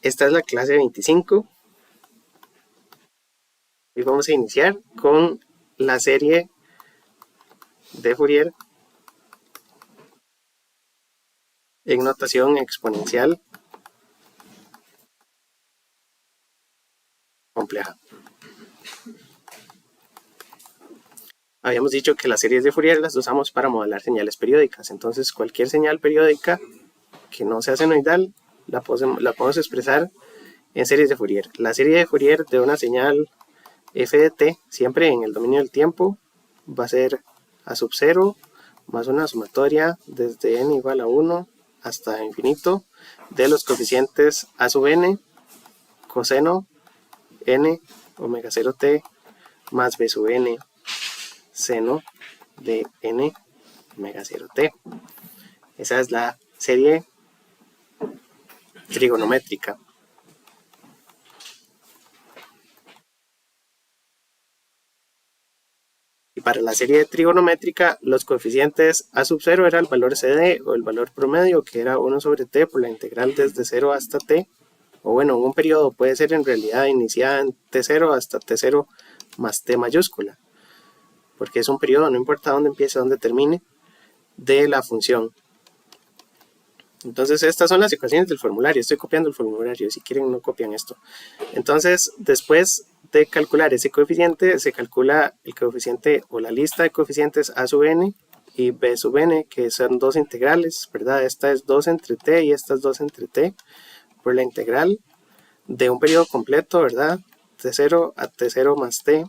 Esta es la clase 25 y vamos a iniciar con la serie de Fourier en notación exponencial compleja. Habíamos dicho que las series de Fourier las usamos para modelar señales periódicas, entonces cualquier señal periódica que no sea senoidal la podemos expresar en series de Fourier. La serie de Fourier de una señal f de t, siempre en el dominio del tiempo, va a ser a sub 0 más una sumatoria desde n igual a 1 hasta infinito de los coeficientes a sub n coseno n omega 0t más b sub n seno de n omega 0t. Esa es la serie trigonométrica. Y para la serie trigonométrica, los coeficientes a sub 0 era el valor CD o el valor promedio, que era 1 sobre t por la integral desde 0 hasta t. O bueno, un periodo puede ser en realidad iniciada en t0 hasta t0 más t mayúscula, porque es un periodo, no importa dónde empiece, dónde termine, de la función. Entonces estas son las ecuaciones del formulario. Estoy copiando el formulario, si quieren no copian esto. Entonces después de calcular ese coeficiente, se calcula el coeficiente o la lista de coeficientes a sub n y b sub n, que son dos integrales, ¿verdad? Esta es 2 entre t y esta es 2 entre t, por la integral de un periodo completo, ¿verdad? T0 a T0 más T,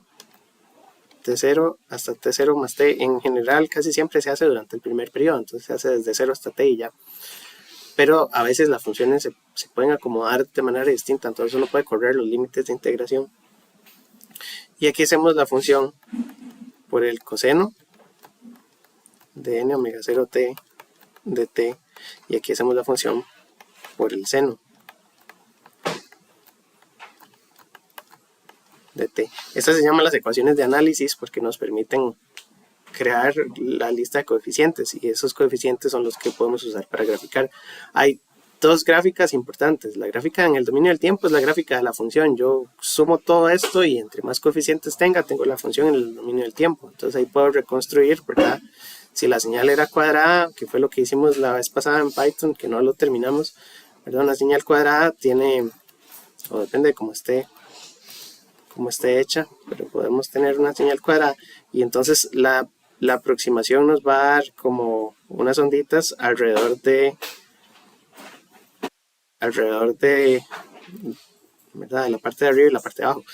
T0 hasta T0 más T. En general casi siempre se hace durante el primer periodo, entonces se hace desde 0 hasta T y ya. Pero a veces las funciones se pueden acomodar de manera distinta, entonces uno puede correr los límites de integración. Y aquí hacemos la función por el coseno de n omega 0t de t, y aquí hacemos la función por el seno de t. Estas se llaman las ecuaciones de análisis porque nos permiten crear la lista de coeficientes, y esos coeficientes son los que podemos usar para graficar. Hay dos gráficas importantes. La gráfica en el dominio del tiempo es la gráfica de la función. Yo sumo todo esto y entre más coeficientes tengo la función en el dominio del tiempo. Entonces ahí puedo reconstruir, ¿verdad? Si la señal era cuadrada, que fue lo que hicimos la vez pasada en Python, que no lo terminamos, ¿verdad? Una señal cuadrada tiene, o depende de cómo esté hecha, pero podemos tener una señal cuadrada, y entonces la aproximación nos va a dar como unas onditas alrededor de ¿verdad? De la parte de arriba y la parte de abajo.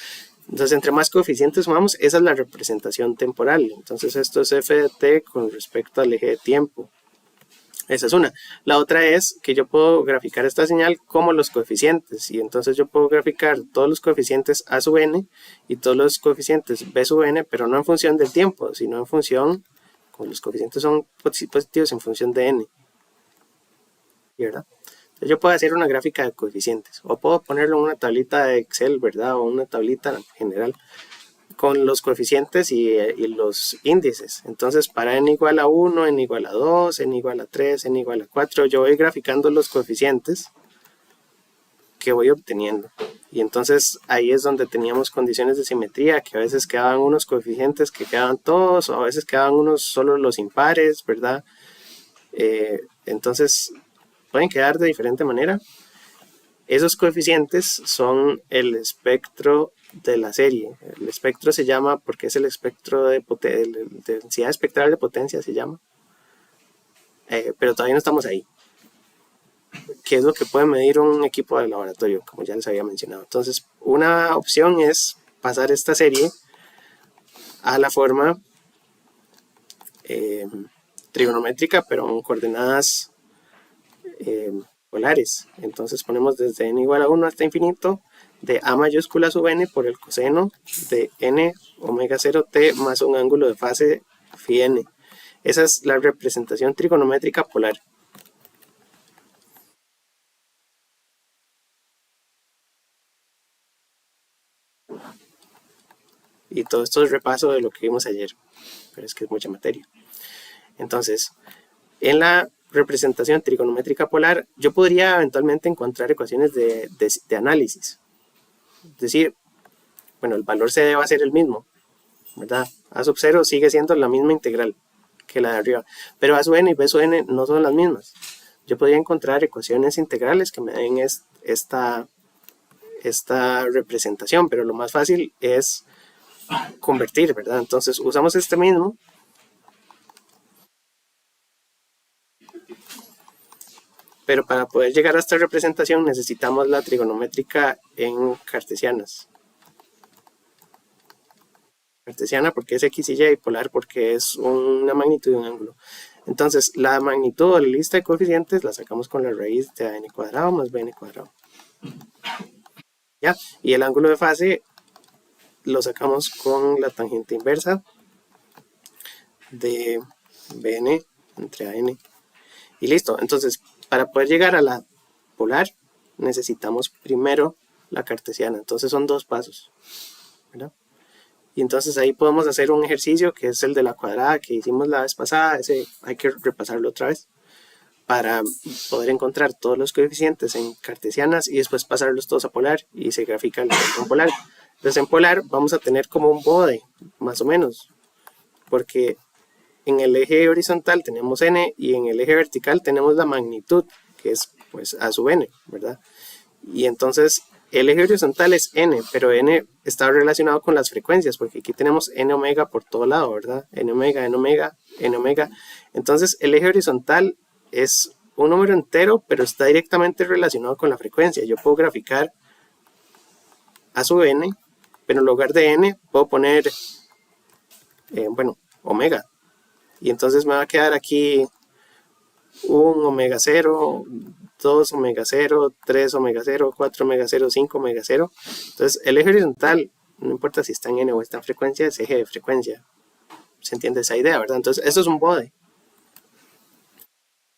Entonces, entre más coeficientes sumamos, esa es la representación temporal. Entonces, esto es f de t con respecto al eje de tiempo. Esa es una. La otra es que yo puedo graficar esta señal como los coeficientes, y entonces yo puedo graficar todos los coeficientes a sub n y todos los coeficientes b sub n, pero no en función del tiempo, sino en función, como los coeficientes son positivos, en función de n, ¿verdad? Entonces yo puedo hacer una gráfica de coeficientes, o puedo ponerlo en una tablita de Excel, ¿verdad? O una tablita en general con los coeficientes y los índices. Entonces para n igual a 1, n igual a 2, n igual a 3, n igual a 4, yo voy graficando los coeficientes que voy obteniendo. Y entonces ahí es donde teníamos condiciones de simetría, que a veces quedaban unos coeficientes que quedaban todos, o a veces quedaban unos solo los impares, ¿verdad? Entonces pueden quedar de diferente manera. Esos coeficientes son el espectro de la serie. El espectro se llama porque es el espectro de densidad espectral de potencia, se llama. Pero todavía no estamos ahí. ¿Qué es lo que puede medir un equipo de laboratorio? Como ya les había mencionado. Entonces, una opción es pasar esta serie a la forma trigonométrica, pero con coordenadas polares. Entonces ponemos desde n igual a 1 hasta infinito de a mayúscula sub n por el coseno de n omega 0t más un ángulo de fase phi n. Esa es la representación trigonométrica polar. Y todo esto es repaso de lo que vimos ayer, pero es que es mucha materia. Entonces, en la representación trigonométrica polar, yo podría eventualmente encontrar ecuaciones de análisis. Es decir, bueno, el valor C va a ser el mismo, ¿verdad? A sub 0 sigue siendo la misma integral que la de arriba, pero A sub n y B sub n no son las mismas. Yo podría encontrar ecuaciones integrales que me den esta representación, pero lo más fácil es convertir, ¿verdad? Entonces usamos este mismo. Pero para poder llegar a esta representación necesitamos la trigonométrica en cartesianas. Cartesiana porque es x y y, polar porque es una magnitud de un ángulo. Entonces, la magnitud o la lista de coeficientes la sacamos con la raíz de n cuadrado más bn cuadrado. ¿Ya? Y el ángulo de fase lo sacamos con la tangente inversa de bn entre an. Y listo. Entonces, para poder llegar a la polar, necesitamos primero la cartesiana. Entonces, son dos pasos, ¿verdad? Y entonces ahí podemos hacer un ejercicio que es el de la cuadrada que hicimos la vez pasada. Ese hay que repasarlo otra vez para poder encontrar todos los coeficientes en cartesianas y después pasarlos todos a polar y se grafica el en polar. Entonces en polar vamos a tener como un bode, más o menos, porque en el eje horizontal tenemos n y en el eje vertical tenemos la magnitud, que es pues a sub n, ¿verdad? Y entonces el eje horizontal es n, pero n está relacionado con las frecuencias, porque aquí tenemos n omega por todo lado, ¿verdad? N omega, n omega, n omega. Entonces el eje horizontal es un número entero, pero está directamente relacionado con la frecuencia. Yo puedo graficar a sub n, pero en lugar de n puedo poner, bueno, omega. Y entonces me va a quedar aquí un omega 0, 2 omega 0, 3 omega 0, 4 omega 0, 5 omega 0. Entonces el eje horizontal, no importa si está en n o está en frecuencia, es eje de frecuencia. ¿Se entiende esa idea, verdad? Entonces eso es un bode.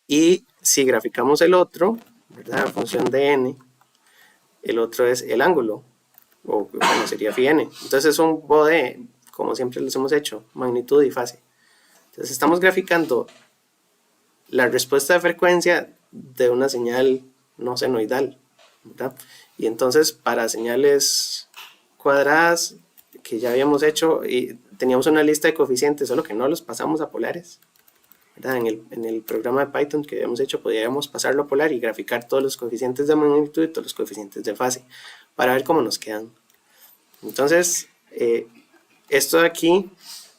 Y si graficamos el otro, ¿verdad? En función de n, el otro es el ángulo, o bueno, sería phi n. Entonces es un bode, como siempre los hemos hecho, magnitud y fase. Entonces estamos graficando la respuesta de frecuencia de una señal no senoidal, ¿verdad? Y entonces para señales cuadradas que ya habíamos hecho y teníamos una lista de coeficientes, solo que no los pasamos a polares, ¿verdad? En el programa de Python que habíamos hecho podríamos pasarlo a polar y graficar todos los coeficientes de magnitud y todos los coeficientes de fase para ver cómo nos quedan. Entonces esto de aquí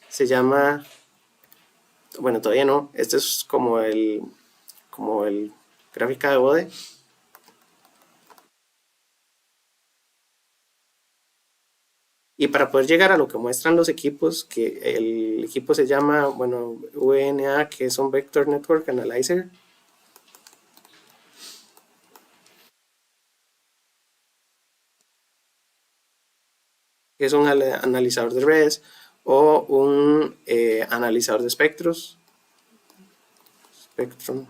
se llama, bueno, todavía no, este es como el gráfica de bode. Y para poder llegar a lo que muestran los equipos, que el equipo se llama, bueno, VNA, que es un Vector Network Analyzer. Que es un analizador de redes o un analizador de espectros. Spectrum.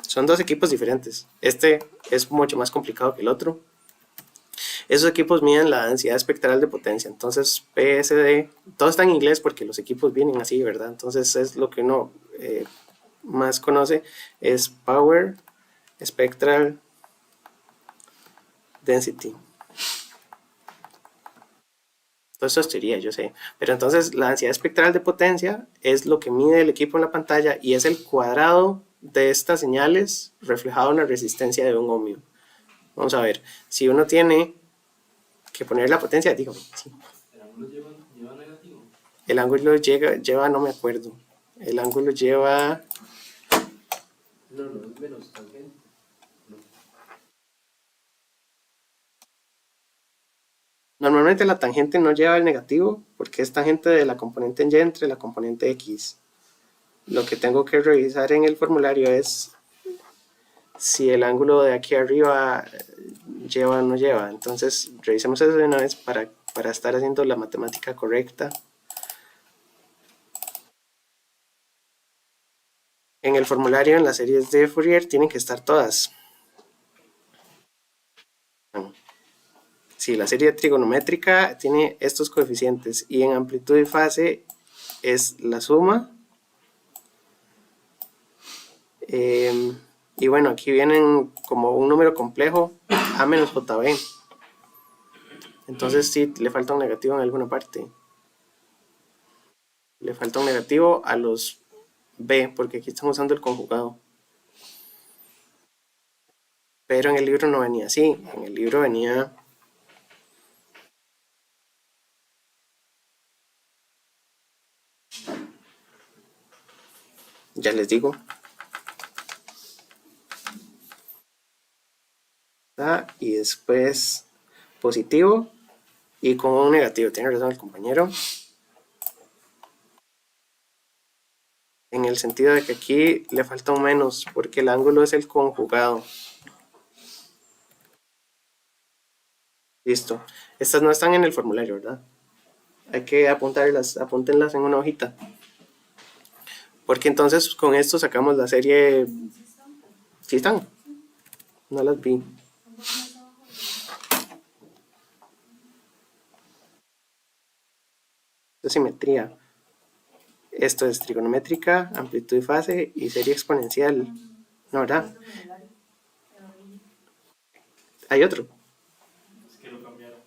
Son dos equipos diferentes. Este es mucho más complicado que el otro. Esos equipos miden la densidad espectral de potencia. Entonces, PSD, todo está en inglés porque los equipos vienen así, ¿verdad? Entonces, es lo que uno más conoce, es Power Spectral Density. Todo eso es teoría, yo sé. Pero entonces, la densidad espectral de potencia es lo que mide el equipo en la pantalla y es el cuadrado de estas señales reflejado en la resistencia de un ohmio. Vamos a ver, si uno tiene que poner la potencia, dígame. Sí. ¿El ángulo lleva negativo? El ángulo lleva, no me acuerdo. El ángulo lleva... No, es menos tangente. No. Normalmente la tangente no lleva el negativo porque es tangente de la componente en y entre la componente x. Lo que tengo que revisar en el formulario es si el ángulo de aquí arriba lleva o no lleva. Entonces revisemos eso de una vez para estar haciendo la matemática correcta. En el formulario, en las series de Fourier, tienen que estar todas. Si la serie trigonométrica tiene estos coeficientes y en amplitud y fase es la suma. Y bueno, aquí vienen como un número complejo, A menos JB. Entonces sí, le falta un negativo en alguna parte. Le falta un negativo a los B, porque aquí estamos usando el conjugado. Pero en el libro no venía así. En el libro venía... Ya les digo. Y después positivo y con un negativo. Tiene razón el compañero. En el sentido de que aquí le falta un menos, porque el ángulo es el conjugado. Listo. Estas no están en el formulario, ¿verdad? Hay que apuntarlas, apúntenlas en una hojita. Porque entonces con esto sacamos la serie... ¿Sí están? No las vi. De simetría. Esto es trigonométrica, amplitud y fase y serie exponencial. ¿No, verdad? Hay otro. Es que lo cambiaron.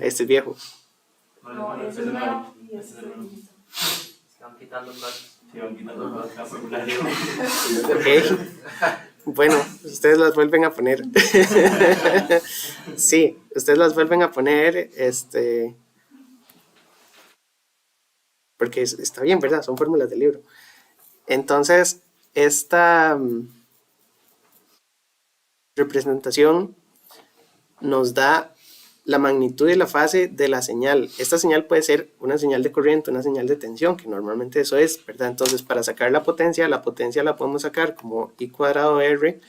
Este es viejo. No, ese es nuevo y ese es el viejito. Se van quitando platos. Se van quitando platos formulario. Ok. Bueno, ustedes las vuelven a poner. Sí, ustedes las vuelven a poner, porque está bien, ¿verdad? Son fórmulas del libro. Entonces, esta representación nos da la magnitud y la fase de la señal. Esta señal puede ser una señal de corriente, una señal de tensión, que normalmente eso es, ¿verdad? Entonces, para sacar la potencia la podemos sacar como I cuadrado R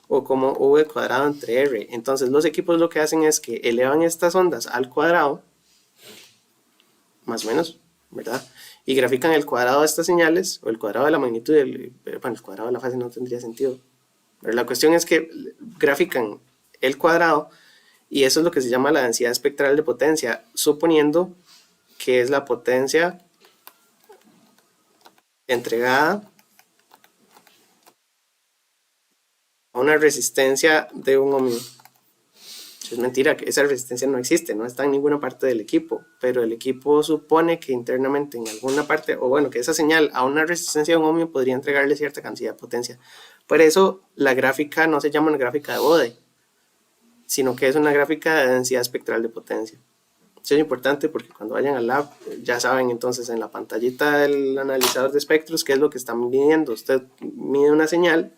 o como V cuadrado entre R. Entonces, los equipos lo que hacen es que elevan estas ondas al cuadrado, más o menos, ¿verdad? Y grafican el cuadrado de estas señales, o el cuadrado de la magnitud, bueno, el cuadrado de la fase no tendría sentido. Pero la cuestión es que grafican el cuadrado y eso es lo que se llama la densidad espectral de potencia, suponiendo que es la potencia entregada a una resistencia de un ohmio. Es mentira, que esa resistencia no existe, no está en ninguna parte del equipo, pero el equipo supone que internamente en alguna parte, o bueno, que esa señal a una resistencia de un ohmio podría entregarle cierta cantidad de potencia. Por eso la gráfica no se llama una gráfica de Bode, sino que es una gráfica de densidad espectral de potencia. Eso es importante porque cuando vayan al lab ya saben entonces en la pantallita del analizador de espectros qué es lo que están midiendo. Usted mide una señal,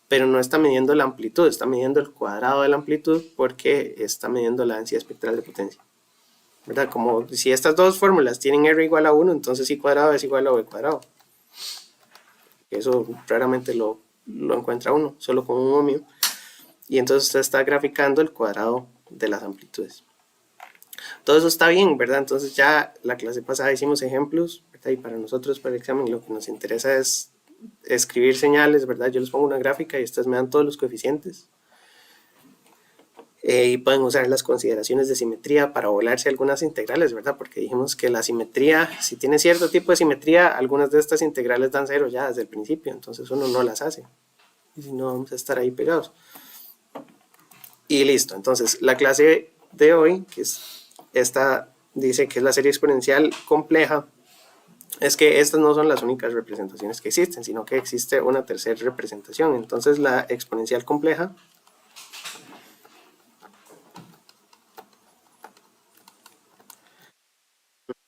pero no está midiendo la amplitud, está midiendo el cuadrado de la amplitud porque está midiendo la densidad espectral de potencia. ¿Verdad? Como si estas dos fórmulas tienen R igual a 1, entonces I cuadrado es igual a V cuadrado. Eso raramente lo encuentra uno, solo con un ohmio. Y entonces usted está graficando el cuadrado de las amplitudes. Todo eso está bien, ¿verdad? Entonces ya la clase pasada hicimos ejemplos, ¿verdad? Y para nosotros, para el examen, lo que nos interesa es escribir señales, ¿verdad? Yo les pongo una gráfica y ustedes me dan todos los coeficientes. Y pueden usar las consideraciones de simetría para volarse algunas integrales, ¿verdad? Porque dijimos que la simetría, si tiene cierto tipo de simetría, algunas de estas integrales dan 0 ya desde el principio, entonces uno no las hace. Y si no, vamos a estar ahí pegados. Y listo, entonces la clase de hoy, que es esta, dice que es la serie exponencial compleja, es que estas no son las únicas representaciones que existen, sino que existe una tercera representación. Entonces la exponencial compleja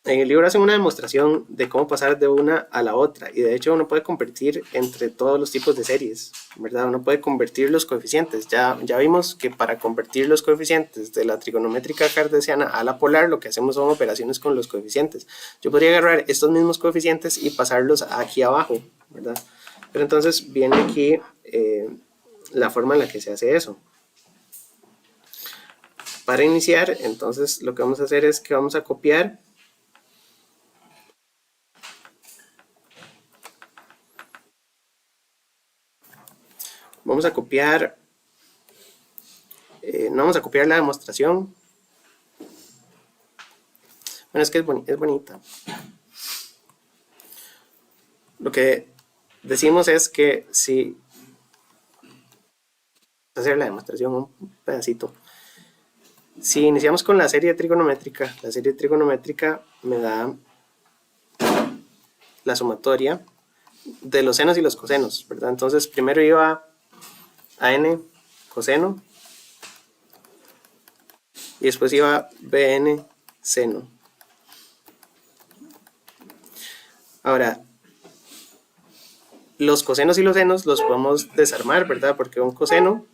en el libro hacen una demostración de cómo pasar de una a la otra y de hecho uno puede convertir entre todos los tipos de series, ¿verdad? Uno puede convertir los coeficientes. Ya vimos que para convertir los coeficientes de la trigonométrica cartesiana a la polar lo que hacemos son operaciones con los coeficientes. Yo podría agarrar estos mismos coeficientes y pasarlos aquí abajo, ¿verdad? Pero entonces viene aquí la forma en la que se hace eso. Para iniciar, entonces lo que vamos a hacer es que vamos a copiar no vamos a copiar la demostración. Bueno, es que es bonita. lo que decimos es que si hacer la demostración un pedacito. Si iniciamos con la serie trigonométrica me da la sumatoria de los senos y los cosenos, ¿verdad? Entonces primero iba a n coseno y después iba bn seno. Ahora, los cosenos y los senos los podemos desarmar, ¿verdad? Porque un coseno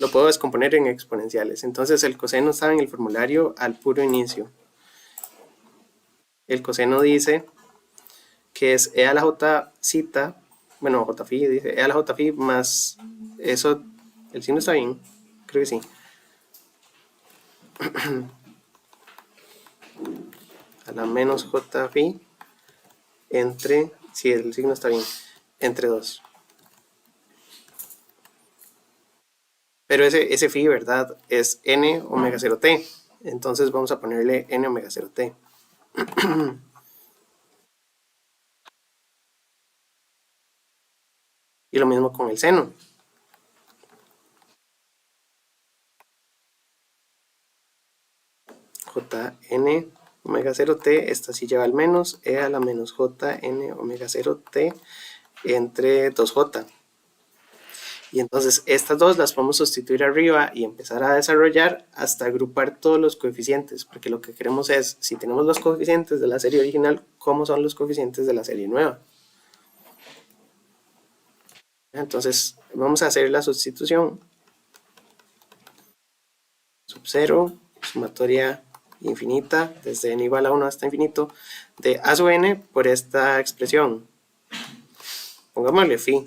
lo puedo descomponer en exponenciales. Entonces el coseno estaba en el formulario al puro inicio. El coseno dice que es e a la j cita, bueno, j phi dice e a la j phi más eso, el signo está bien, creo que sí. A la menos j phi entre, si el signo está bien, entre 2. Pero ese phi, ¿verdad? Es n omega 0 t. Entonces vamos a ponerle n omega 0 t. Y lo mismo con el seno. Jn omega 0 t, esta sí lleva al menos, e a la menos jn omega 0 t entre 2j. Y entonces estas dos las podemos sustituir arriba y empezar a desarrollar hasta agrupar todos los coeficientes, porque lo que queremos es, si tenemos los coeficientes de la serie original, ¿cómo son los coeficientes de la serie nueva? Entonces vamos a hacer la sustitución. Sub 0, sumatoria infinita, desde n igual a 1 hasta infinito, de a sub n por esta expresión. Pongámosle phi.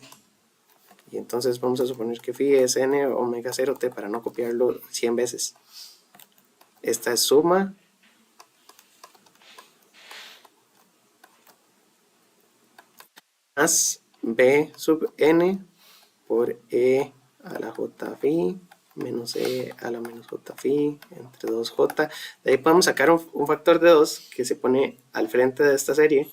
Y entonces vamos a suponer que phi es n omega 0 t para no copiarlo 100 veces. Esta es suma más b sub n por e a la j phi menos e a la menos j phi entre 2j. De ahí podemos sacar un factor de 2 que se pone al frente de esta serie.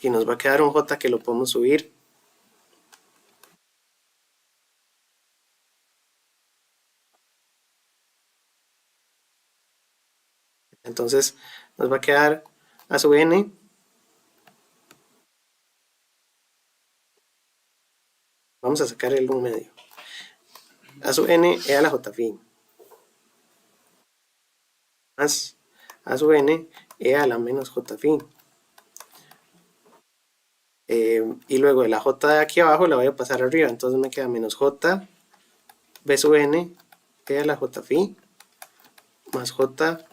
Y nos va a quedar un j que lo podemos subir. Entonces nos va a quedar a sub n vamos a sacar el 1 medio. A sub n e a la j phi más a sub n e a la menos j phi. Y luego de la j de aquí abajo la voy a pasar arriba, entonces me queda menos j b sub n e a la j phi más j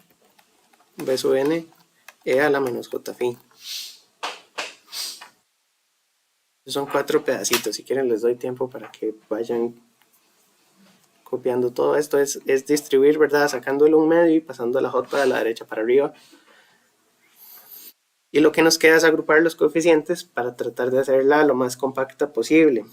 b sub n e a la menos j phi. Son 4 pedacitos, si quieren les doy tiempo para que vayan copiando todo esto. Es distribuir, ¿verdad? Sacando el 1 medio y pasando la j de la derecha para arriba. Y lo que nos queda es agrupar los coeficientes para tratar de hacerla lo más compacta posible.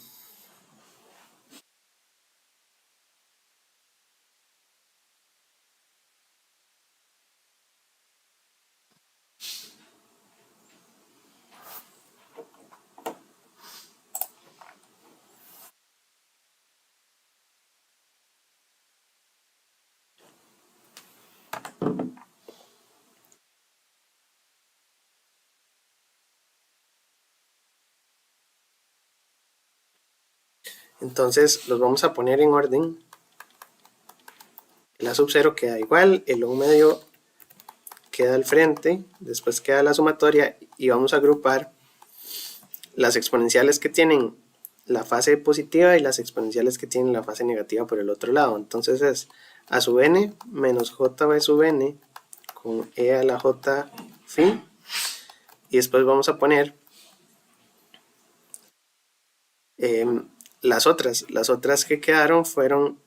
Entonces los vamos a poner en orden. El a sub 0 queda igual, el 1 medio queda al frente, después queda la sumatoria y vamos a agrupar las exponenciales que tienen la fase positiva y las exponenciales que tienen la fase negativa por el otro lado. Entonces es a sub n menos jb sub n con e a la j phi y después vamos a poner las otras que quedaron fueron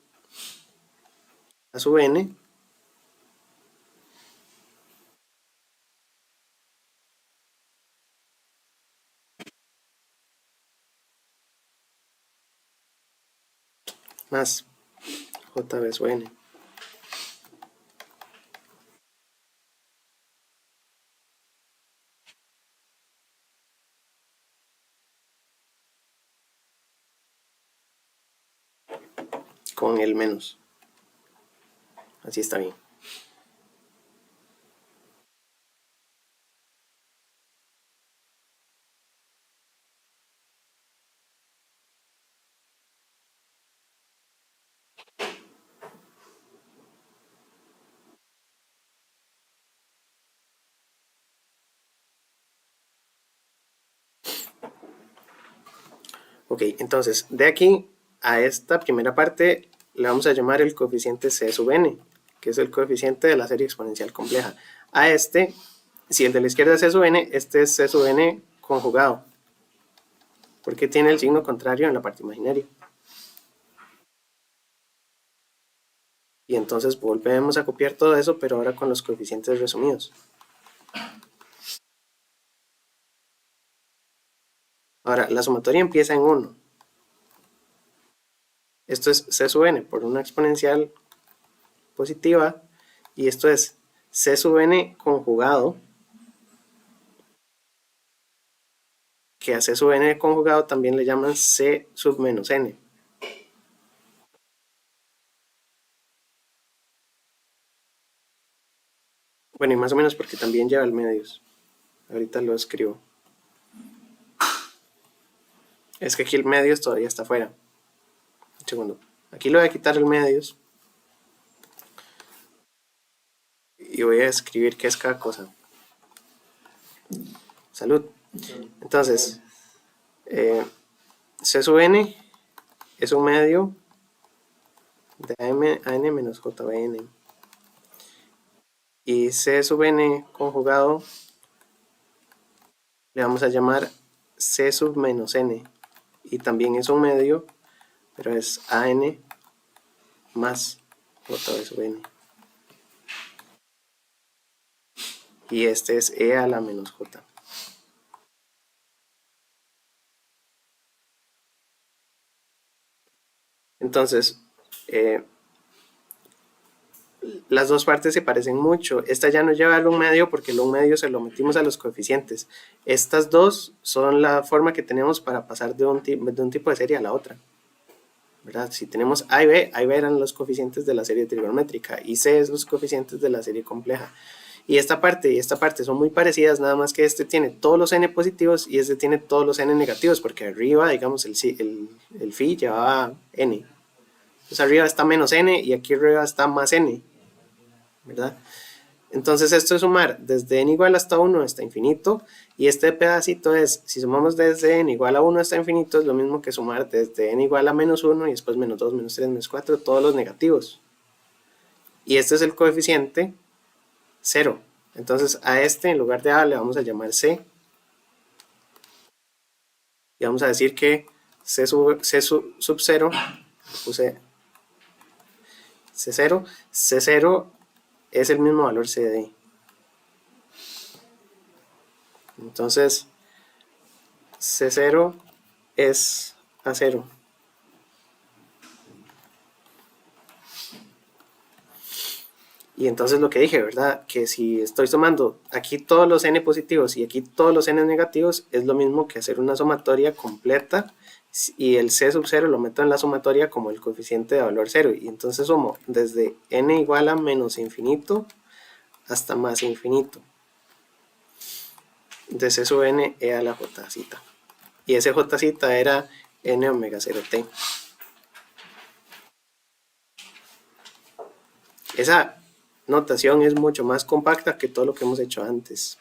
a sub n más JB sub n. Con el menos. Así está bien. Ok, entonces de aquí a esta primera parte le vamos a llamar el coeficiente C sub n, que es el coeficiente de la serie exponencial compleja. A este, si el de la izquierda es C sub n, este es C sub n conjugado, porque tiene el signo contrario en la parte imaginaria. Y entonces volvemos a copiar todo eso, pero ahora con los coeficientes resumidos. Ahora, la sumatoria empieza en 1. Esto es C sub n por una exponencial positiva, y esto es C sub n conjugado, que a C sub n conjugado también le llaman C sub menos n. Bueno, y más o menos porque también lleva el medios. Ahorita lo escribo. Es que aquí el medios todavía está afuera. Un segundo. Aquí le voy a quitar el medios. Y voy a escribir qué es cada cosa. Salud. Entonces, C sub n es un medio de an menos jbn. Y C sub n conjugado le vamos a llamar C sub menos n. Y también es un medio, pero es an más jb sub n. Y este es e a la menos j. Entonces, las dos partes se parecen mucho. Esta ya no lleva el un medio porque el un medio se lo metimos a los coeficientes. Estas dos son la forma que tenemos para pasar de un tipo de serie a la otra, ¿verdad? Si tenemos A y B eran los coeficientes de la serie trigonométrica y C es los coeficientes de la serie compleja. Y esta parte son muy parecidas, nada más que este tiene todos los n positivos y este tiene todos los n negativos, porque arriba, digamos, el phi llevaba n. Entonces arriba está menos n y aquí arriba está más n, ¿verdad? Entonces esto es sumar desde n igual hasta 1 hasta infinito, y este pedacito es, si sumamos desde n igual a 1 hasta infinito, es lo mismo que sumar desde n igual a menos 1 y después menos 2, menos 3, menos 4, todos los negativos. Y este es el coeficiente 0. Entonces a este, en lugar de a, le vamos a llamar c. Y vamos a decir que c sub 0, puse c0, c0 es el mismo valor c de i. Entonces c0 es a 0. Y entonces lo que dije, ¿verdad? Que si estoy sumando aquí todos los n positivos y aquí todos los n negativos, es lo mismo que hacer una sumatoria completa, y el c sub 0 lo meto en la sumatoria como el coeficiente de valor 0. Y entonces sumo desde n igual a menos infinito hasta más infinito. De c sub n e a la j. Y ese j era n omega 0t. Esa notación es mucho más compacta que todo lo que hemos hecho antes.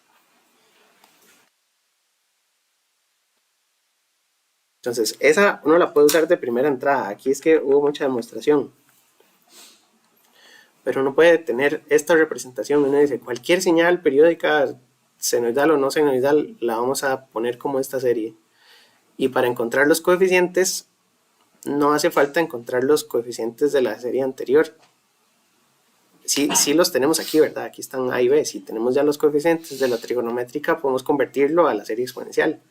Entonces, esa uno la puede usar de primera entrada. Aquí es que hubo mucha demostración. Pero uno puede tener esta representación. Uno dice, cualquier señal periódica, senoidal o no senoidal, la vamos a poner como esta serie. Y para encontrar los coeficientes, no hace falta encontrar los coeficientes de la serie anterior. Sí los tenemos aquí, ¿verdad? Aquí están A y B. Si tenemos ya los coeficientes de la trigonométrica, podemos convertirlo a la serie exponencial.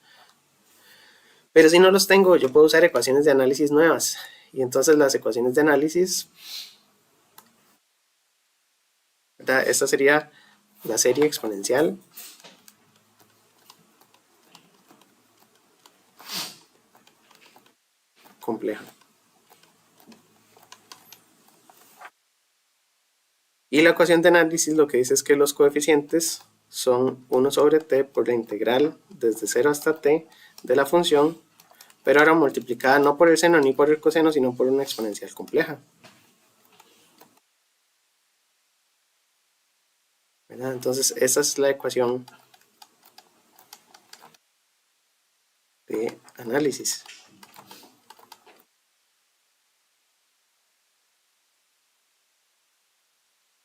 Pero si no los tengo, yo puedo usar ecuaciones de análisis nuevas. Y entonces las ecuaciones de análisis ¿verdad? Esta sería la serie exponencial compleja. Y la ecuación de análisis lo que dice es que los coeficientes son 1 sobre t por la integral desde 0 hasta t de la función, pero ahora multiplicada no por el seno ni por el coseno, sino por una exponencial compleja. ¿Verdad? Entonces, esa es la ecuación de análisis.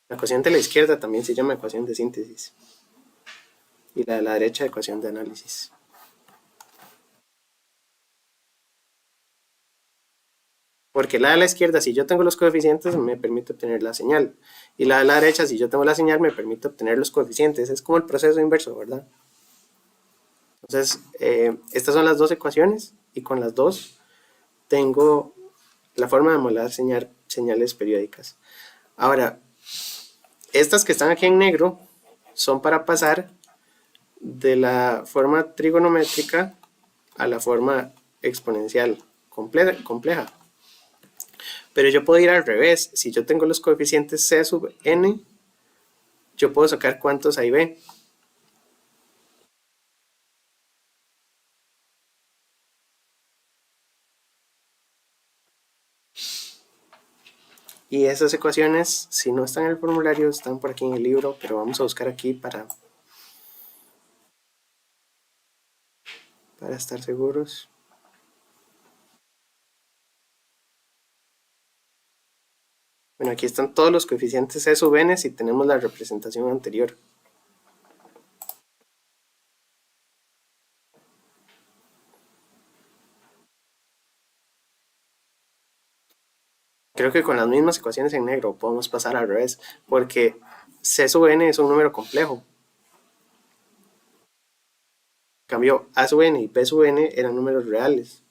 La ecuación de la izquierda también se llama ecuación de síntesis. Y la de la derecha, ecuación de análisis. Porque la de la izquierda, si yo tengo los coeficientes, me permite obtener la señal. Y la de la derecha, si yo tengo la señal, me permite obtener los coeficientes. Es como el proceso inverso, ¿verdad? Entonces, estas son las dos ecuaciones y con las dos tengo la forma de modelar señales periódicas. Ahora, estas que están aquí en negro son para pasar de la forma trigonométrica a la forma exponencial compleja. Pero yo puedo ir al revés. Si yo tengo los coeficientes c sub n, yo puedo sacar cuántos hay b. Y esas ecuaciones, si no están en el formulario, están por aquí en el libro, pero vamos a buscar aquí para estar seguros. Bueno, aquí están todos los coeficientes c sub n si tenemos la representación anterior. Creo que con las mismas ecuaciones en negro podemos pasar al revés, porque c sub n es un número complejo. En cambio, a sub n y p sub n eran números reales.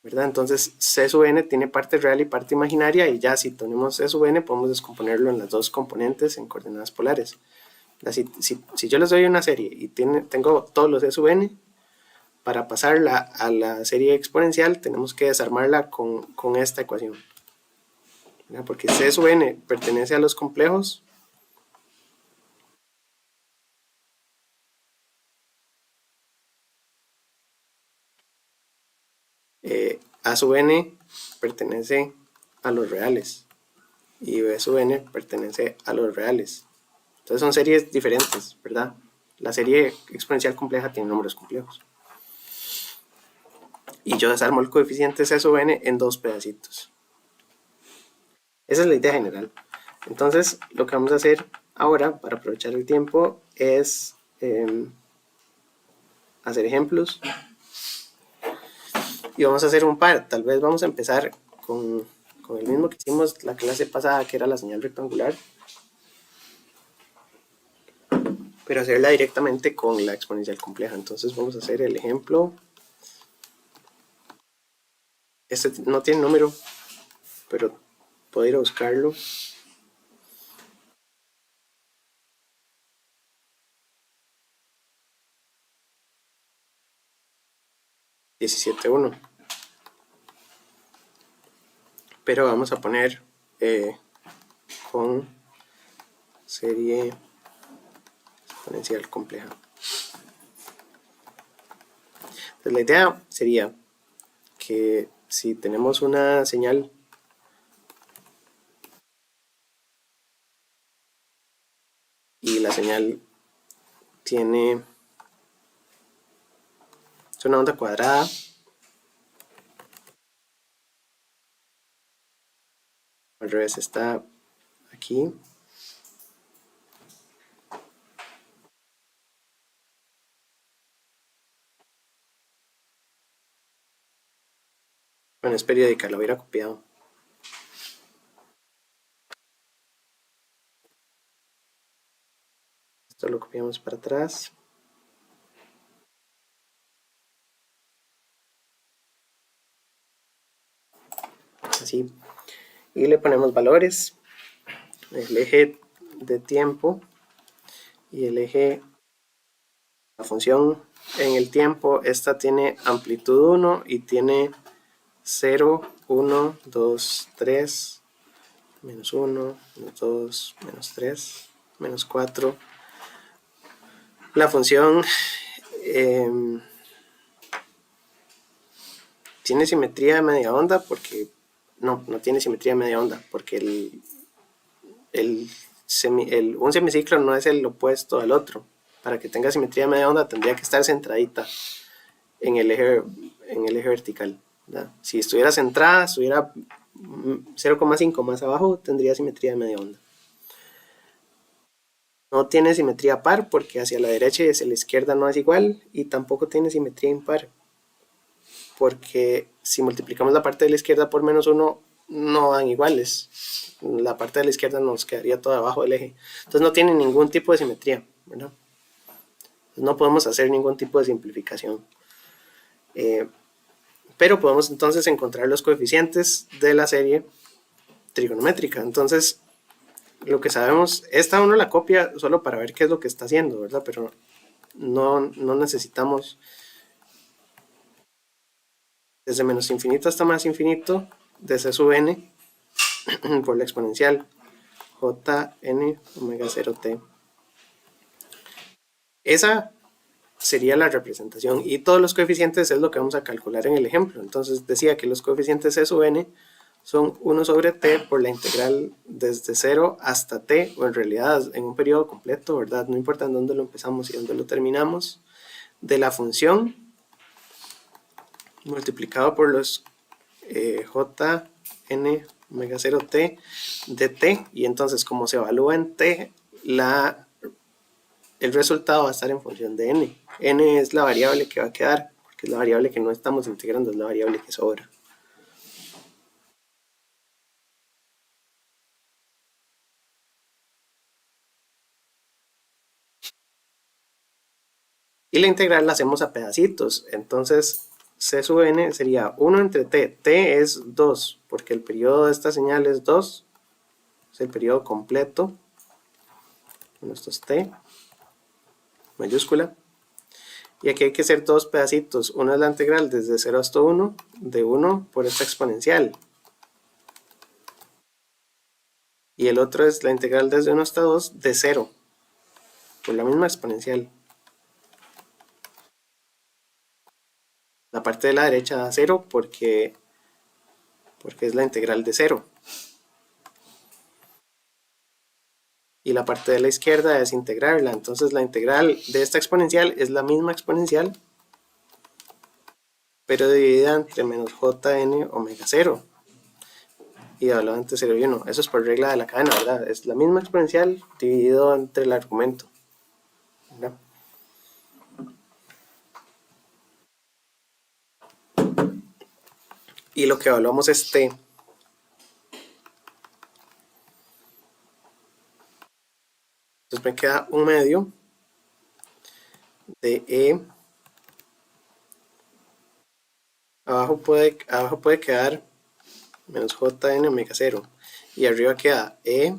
¿Verdad? Entonces, c sub n tiene parte real y parte imaginaria, y ya si tenemos c sub n podemos descomponerlo en las dos componentes en coordenadas polares. Si yo les doy una serie y tengo todos los c sub n, para pasarla a la serie exponencial tenemos que desarmarla con esta ecuación. ¿Verdad? Porque c sub n pertenece a los complejos, a sub n pertenece a los reales y b sub n pertenece a los reales. Entonces son series diferentes, ¿verdad? La serie exponencial compleja tiene números complejos. Y yo desarmo el coeficiente c sub n en dos pedacitos. Esa es la idea general. Entonces, lo que vamos a hacer ahora, para aprovechar el tiempo, es hacer ejemplos. Y vamos a hacer un par. Tal vez vamos a empezar con el mismo que hicimos la clase pasada, que era la señal rectangular, pero hacerla directamente con la exponencial compleja. Entonces vamos a hacer el ejemplo. Este no tiene número, pero puedo ir a buscarlo. (17.1). Pero vamos a poner con serie exponencial compleja. Entonces la idea sería que si tenemos una señal y la señal es una onda cuadrada, al revés está aquí, bueno, es periódica, lo hubiera copiado. Esto lo copiamos para atrás. Así. Y le ponemos valores. el eje de tiempo y el eje, la función en el tiempo, esta tiene amplitud 1 y tiene 0, 1, 2, 3, menos 1, menos 2, menos 3, menos 4. La función tiene simetría de media onda porque no tiene simetría de media onda porque un semiciclo no es el opuesto al otro. Para que tenga simetría de media onda tendría que estar centradita en el eje vertical, ¿verdad? Si estuviera centrada, estuviera 0,5 más abajo, tendría simetría de media onda. No tiene simetría par porque hacia la derecha y hacia la izquierda no es igual, y tampoco tiene simetría impar porque si multiplicamos la parte de la izquierda por menos 1 no dan iguales. La parte de la izquierda nos quedaría toda abajo del eje. Entonces no tiene ningún tipo de simetría, ¿verdad? No podemos hacer ningún tipo de simplificación. Pero podemos entonces encontrar los coeficientes de la serie trigonométrica. Entonces, lo que sabemos, esta uno la copia solo para ver qué es lo que está haciendo, ¿verdad? Pero no necesitamos desde menos infinito hasta más infinito de c sub n por la exponencial jn omega 0t. Esa sería la representación, y todos los coeficientes es lo que vamos a calcular en el ejemplo. Entonces decía que los coeficientes c sub n son 1 sobre t por la integral desde 0 hasta t, o en realidad en un periodo completo, ¿verdad? No importa en dónde lo empezamos y dónde lo terminamos, de la función multiplicado por los jn omega 0t de t, y entonces como se evalúa en t, el resultado va a estar en función de n. N es la variable que va a quedar, porque es la variable que no estamos integrando, es la variable que sobra. Y la integral la hacemos a pedacitos. Entonces c sub n sería 1 entre t. T es 2, porque el periodo de esta señal es 2. Es el periodo completo. Esto es t, mayúscula. Y aquí hay que hacer dos pedacitos. Uno es la integral desde 0 hasta 1, de 1 por esta exponencial. Y el otro es la integral desde 1 hasta 2 de 0, por la misma exponencial. La parte de la derecha da 0 porque es la integral de 0. Y la parte de la izquierda es integrarla. Entonces la integral de esta exponencial es la misma exponencial, pero dividida entre menos jn omega 0. Y hablado entre 0 y 1. Eso es por regla de la cadena, ¿verdad? Es la misma exponencial dividido entre el argumento, ¿verdad? Y lo que evaluamos es t. Entonces me queda un medio de e. Abajo puede quedar menos jn omega 0. Y arriba queda e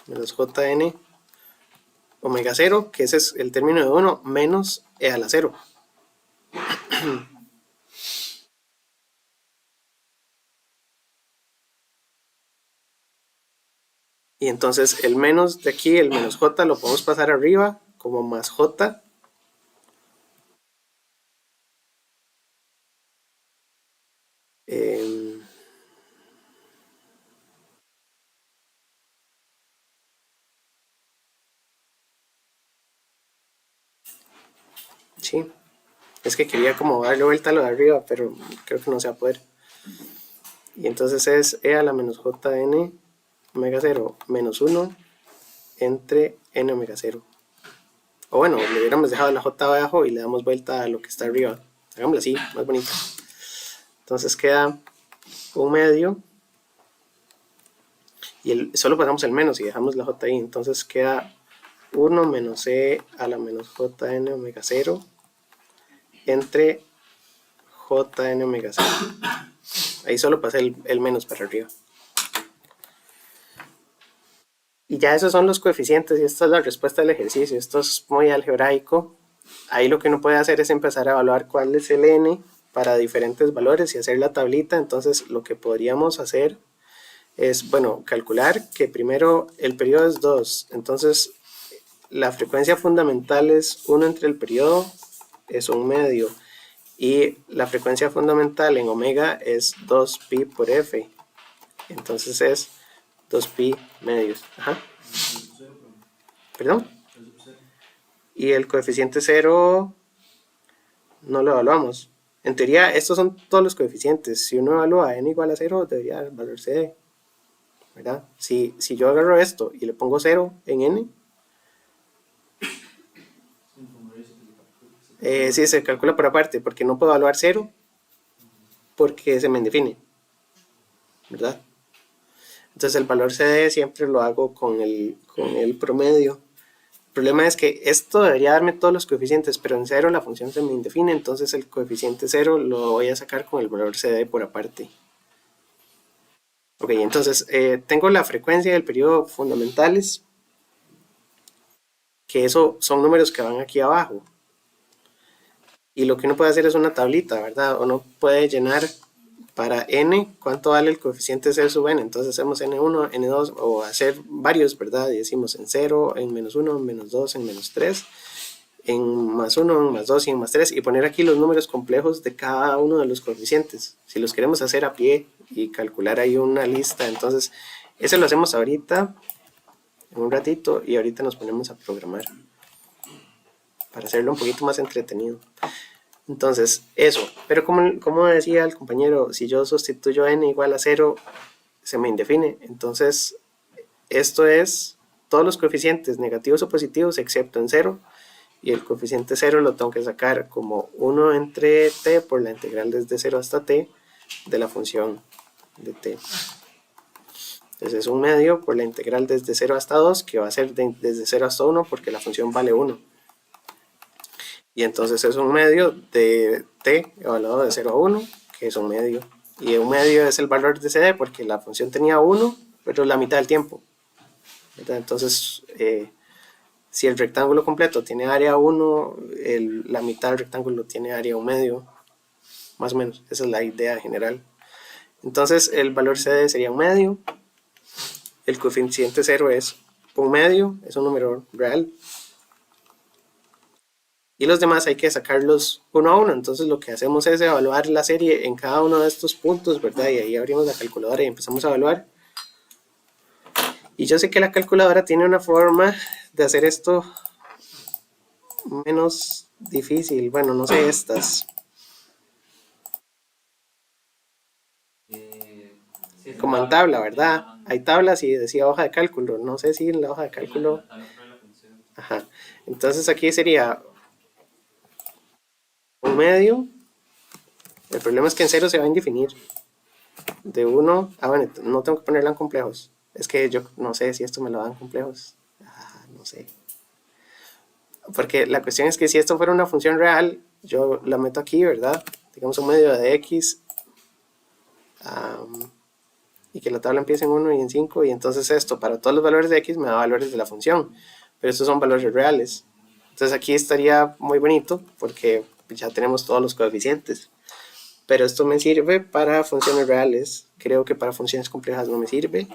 menos jn omega 0, que ese es el término de 1, menos e a la 0. Y entonces el menos de aquí, el menos j, lo podemos pasar arriba como más j. Sí, es que quería como darle vuelta a lo de arriba, pero creo que no se va a poder. Y entonces es e a la menos jn omega 0 menos 1 entre n omega 0. O bueno, le hubiéramos dejado la j abajo y le damos vuelta a lo que está arriba. Hagámoslo así, más bonito. Entonces queda un medio, y solo pasamos el menos y dejamos la j ahí. Entonces queda 1 menos e a la menos jn omega 0 entre jn omega 0. Ahí solo pasé el menos para arriba. Y ya esos son los coeficientes y esta es la respuesta del ejercicio. Esto es muy algebraico. Ahí lo que uno puede hacer es empezar a evaluar cuál es el n para diferentes valores y hacer la tablita. Entonces lo que podríamos hacer es, bueno, calcular que primero el periodo es 2. Entonces la frecuencia fundamental es 1 entre el periodo, es 1 medio. Y la frecuencia fundamental en omega es 2pi por f. Entonces es 2pi medios. Ajá. ¿Perdón? Y el coeficiente 0 no lo evaluamos. En teoría, estos son todos los coeficientes. Si uno evalúa n igual a 0, debería valerse de, ¿verdad? Si yo agarro esto y le pongo 0 en n, sí, se calcula por aparte, porque no puedo evaluar 0 porque se me indefine, ¿verdad? Entonces el valor CD siempre lo hago con el promedio. El problema es que esto debería darme todos los coeficientes, pero en 0 la función se me indefine, entonces el coeficiente 0 lo voy a sacar con el valor CD por aparte. Ok, entonces tengo la frecuencia del periodo fundamentales, que eso son números que van aquí abajo. Y lo que uno puede hacer es una tablita, ¿verdad? Uno puede llenar para n cuánto vale el coeficiente C sub n. Entonces hacemos n1, n2 o hacer varios, ¿verdad? Y decimos en 0, en menos 1, en menos 2, en menos 3, en más 1, en más 2 y en más 3. Y poner aquí los números complejos de cada uno de los coeficientes. Si los queremos hacer a pie y calcular ahí una lista, entonces eso lo hacemos ahorita, en un ratito, y ahorita nos ponemos a programar para hacerlo un poquito más entretenido. Entonces, eso. Pero como decía el compañero, si yo sustituyo n igual a 0, se me indefine. Entonces, esto es todos los coeficientes negativos o positivos excepto en 0. Y el coeficiente 0 lo tengo que sacar como 1 entre t por la integral desde 0 hasta t de la función de t. Entonces es 1 medio por la integral desde 0 hasta 2, que va a ser desde 0 hasta 1 porque la función vale 1. Y entonces es 1 medio de t evaluado de 0 a 1, que es 1 medio. Y 1 medio es el valor de CD porque la función tenía 1, pero la mitad del tiempo. Entonces, si el rectángulo completo tiene área 1, la mitad del rectángulo tiene área 1 medio, más o menos. Esa es la idea general. Entonces, el valor CD sería 1 medio. El coeficiente 0 es 1 medio, es un número real. Y los demás hay que sacarlos uno a uno. Entonces lo que hacemos es evaluar la serie en cada uno de estos puntos, ¿verdad? Y ahí abrimos la calculadora y empezamos a evaluar. Y yo sé que la calculadora tiene una forma de hacer esto menos difícil. Bueno, no sé estas. Como en tabla, ¿verdad? Hay tablas y decía hoja de cálculo. No sé si en la hoja de cálculo... Ajá. Entonces aquí sería 1 medio. El problema es que en 0 se va a indefinir. De 1, bueno, no tengo que ponerla en complejos. Es que yo no sé si esto me lo dan complejos. No sé. Porque la cuestión es que si esto fuera una función real, yo la meto aquí, ¿verdad? Digamos un medio de x. Y que la tabla empiece en 1 y en 5. Y entonces esto, para todos los valores de x, me da valores de la función. Pero estos son valores reales. Entonces aquí estaría muy bonito porque ya tenemos todos los coeficientes. Pero esto me sirve para funciones reales. Creo que para funciones complejas no me sirve.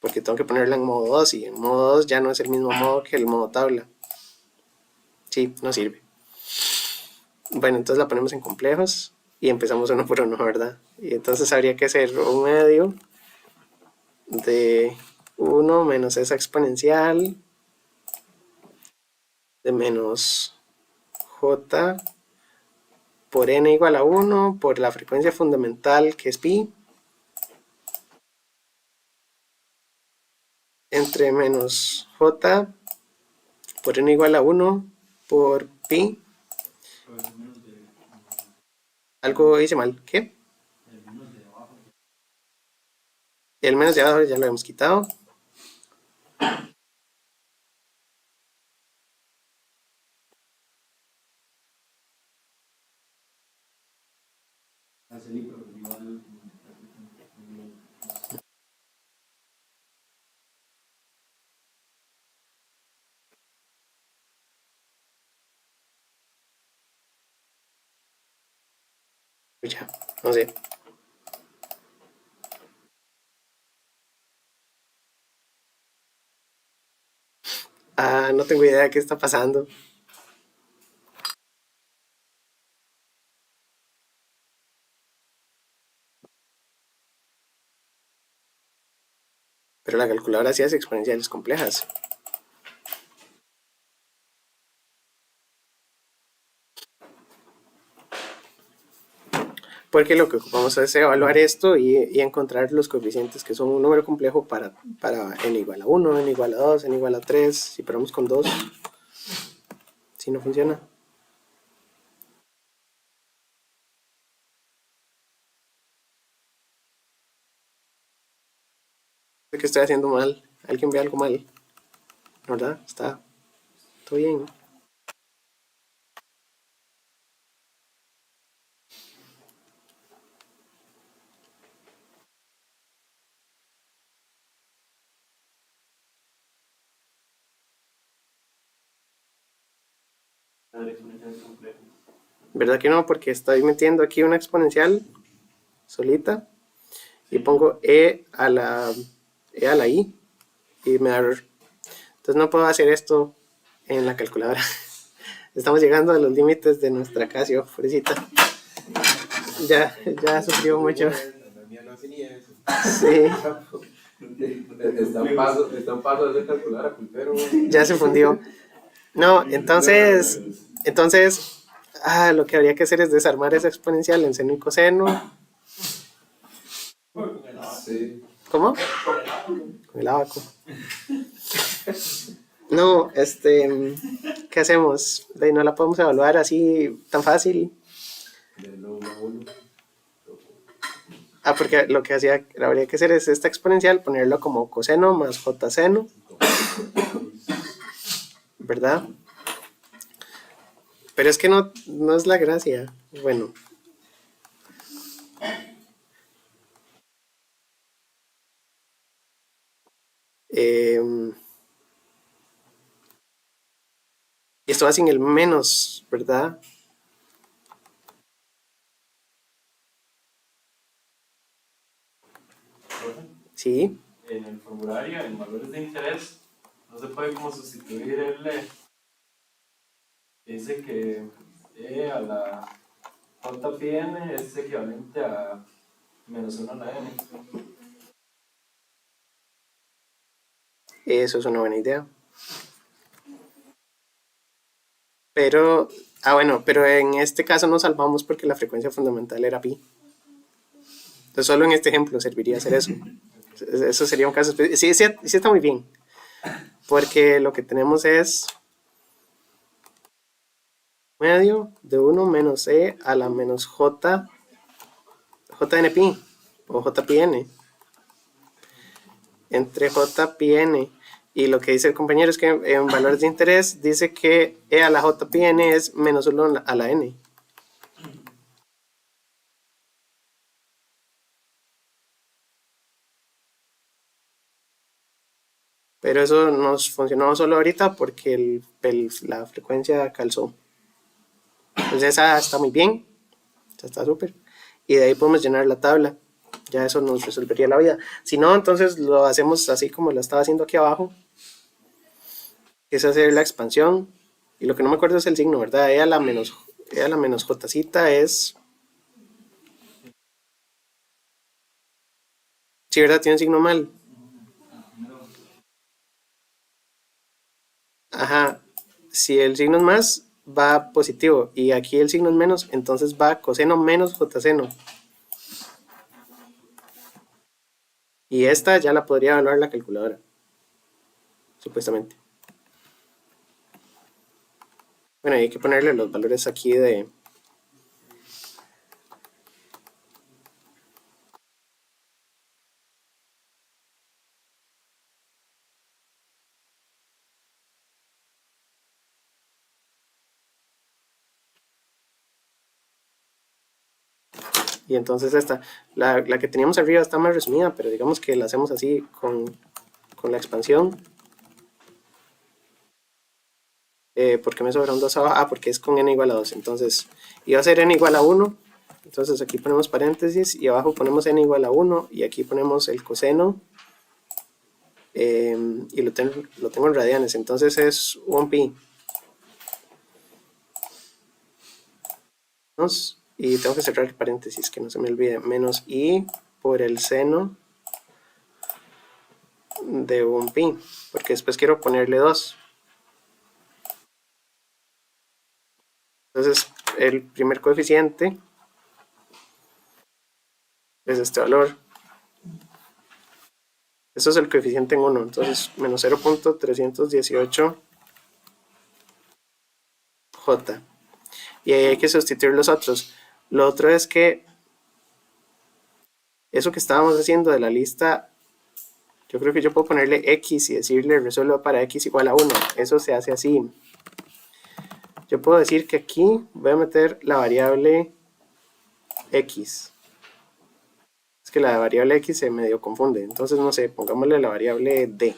Porque tengo que ponerla en modo 2 y en modo 2 ya no es el mismo modo que el modo tabla. Sí, no sirve. Bueno, entonces la ponemos en complejos y empezamos uno por uno, ¿verdad? Y entonces habría que hacer un medio de 1 menos esa exponencial de menos j por n igual a 1 por la frecuencia fundamental que es pi entre menos j por n igual a 1 por pi. Algo hice mal. ¿Qué? El menos de abajo ya lo hemos quitado. Ya, no sé. Ah, no tengo idea de qué está pasando. Pero la calculadora sí hace exponenciales complejas. Porque lo que ocupamos es evaluar esto y encontrar los coeficientes que son un número complejo para n igual a 1, n igual a 2, n igual a 3. Si probamos con 2, si no funciona. Sé que estoy haciendo mal. Alguien ve algo mal. ¿Verdad? Está todo bien. ¿Verdad que no? Porque estoy metiendo aquí una exponencial solita y pongo e a la i y me da error. Entonces no puedo hacer esto en la calculadora. Estamos llegando a los límites de nuestra Casio, pobrecita. Ya sufrió mucho. Sí. Está un paso de calcular a culpero. Ya se fundió. No, entonces, lo que habría que hacer es desarmar esa exponencial en seno y coseno. Sí. ¿Cómo? Con el abaco. No, ¿qué hacemos? De ahí no la podemos evaluar así tan fácil. Del 1 a 1. Porque lo que habría que hacer es esta exponencial, ponerlo como coseno más j seno, ¿verdad? Pero es que no es la gracia. Bueno. Esto va sin el menos, ¿verdad? Sí. En el formulario, en valores de interés, no se puede como sustituir el E. Dice que E a la J pi n es equivalente a menos 1 a la n. Eso es una buena idea. Pero, bueno, pero en este caso nos salvamos porque la frecuencia fundamental era pi. Entonces solo en este ejemplo serviría hacer eso. Eso sería un caso específico. Sí está muy bien. Porque lo que tenemos es medio de 1 menos e a la menos jn pi o j pi n entre j pi n. Y lo que dice el compañero es que en valores de interés dice que e a la j pi n es menos 1 a la n. Pero eso nos funcionó solo ahorita porque la frecuencia calzó. Entonces esa está muy bien. Esa está súper. Y de ahí podemos llenar la tabla. Ya eso nos resolvería la vida. Si no, entonces lo hacemos así como lo estaba haciendo aquí abajo. Que es hacer la expansión. Y lo que no me acuerdo es el signo, ¿verdad? E a la menos jcita es... Sí, ¿verdad? Tiene un signo mal. Ajá. Si el signo es más, va positivo. Y aquí el signo es menos, entonces va coseno menos jseno. Y esta ya la podría evaluar la calculadora. Supuestamente. Bueno, hay que ponerle los valores aquí de... Y entonces esta, la que teníamos arriba está más resumida, pero digamos que la hacemos así con la expansión. ¿Por qué me sobra un 2 abajo? Porque es con n igual a 2. Entonces, iba a ser n igual a 1 Entonces aquí ponemos paréntesis y abajo ponemos n igual a 1 y aquí ponemos el coseno y lo tengo en radianes, entonces es 1pi. Y tengo que cerrar el paréntesis, que no se me olvide, menos i por el seno de 1pi, porque después quiero ponerle 2. Entonces el primer coeficiente es este valor. Esto es el coeficiente en 1, entonces menos 0.318 J. Y ahí hay que sustituir los otros. Lo otro es que eso que estábamos haciendo de la lista, yo creo que yo puedo ponerle X y decirle resuelva para X igual a 1. Eso se hace así. Yo puedo decir que aquí voy a meter la variable X. Es que la variable X se medio confunde. Entonces, no sé, pongámosle la variable D.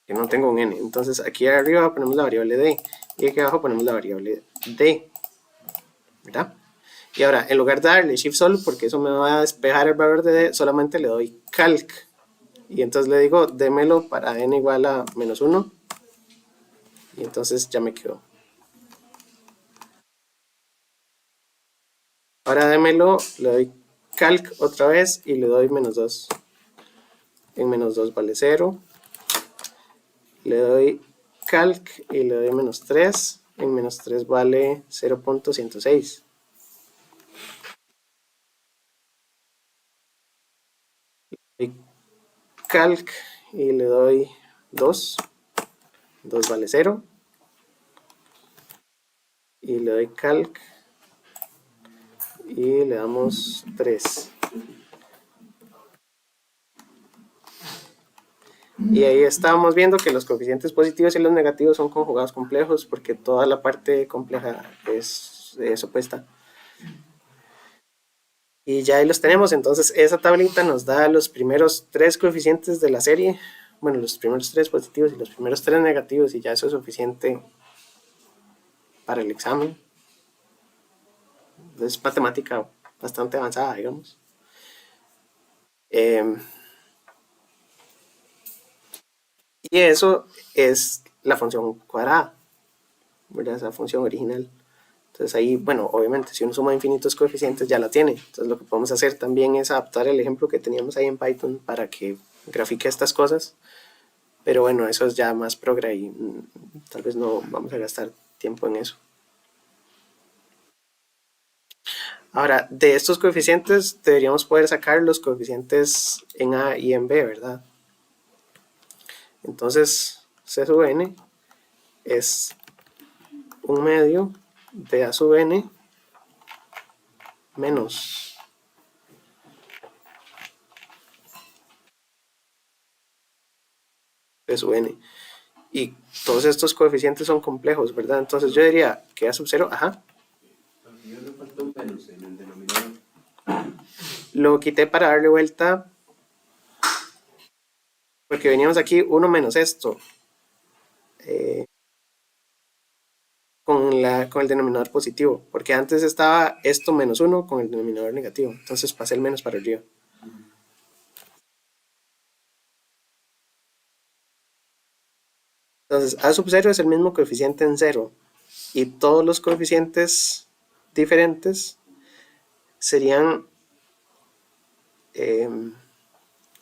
Que no tengo un N. Entonces, aquí arriba ponemos la variable D. Y aquí abajo ponemos la variable D. ¿Verdad? Y ahora, en lugar de darle shift sol, porque eso me va a despejar el valor de D, solamente le doy calc. Y entonces le digo, démelo para n igual a menos 1. Y entonces ya me quedó. Ahora démelo, le doy calc otra vez y le doy menos 2. En menos 2 vale 0. Le doy calc y le doy menos 3. En menos 3 vale 0.106. Le doy calc y le doy 2. 2 vale 0. Y le doy calc y le damos 3. Y ahí estábamos viendo que los coeficientes positivos y los negativos son conjugados complejos porque toda la parte compleja es opuesta. Y ya ahí los tenemos, entonces esa tablita nos da los primeros 3 coeficientes de la serie. Bueno, los primeros 3 positivos y los primeros 3 negativos, y ya eso es suficiente para el examen. Es matemática bastante avanzada, digamos. Y eso es la función cuadrada, ¿verdad? Esa función original. Entonces ahí, bueno, obviamente si uno suma infinitos coeficientes ya la tiene. Entonces lo que podemos hacer también es adaptar el ejemplo que teníamos ahí en Python para que grafique estas cosas. Pero bueno, eso es ya más progre y tal vez no vamos a gastar tiempo en eso. Ahora, de estos coeficientes deberíamos poder sacar los coeficientes en A y en B, ¿verdad? Entonces, C sub n es un medio de A sub n menos C sub n. Y todos estos coeficientes son complejos, ¿verdad? Entonces yo diría que A sub 0, ajá. Me falta un menos en el denominador. Lo quité para darle vuelta porque veníamos aquí 1 menos esto con el denominador positivo, porque antes estaba esto menos 1 con el denominador negativo, entonces pasé el menos para arriba. Entonces A sub 0 es el mismo coeficiente en 0 y todos los coeficientes diferentes serían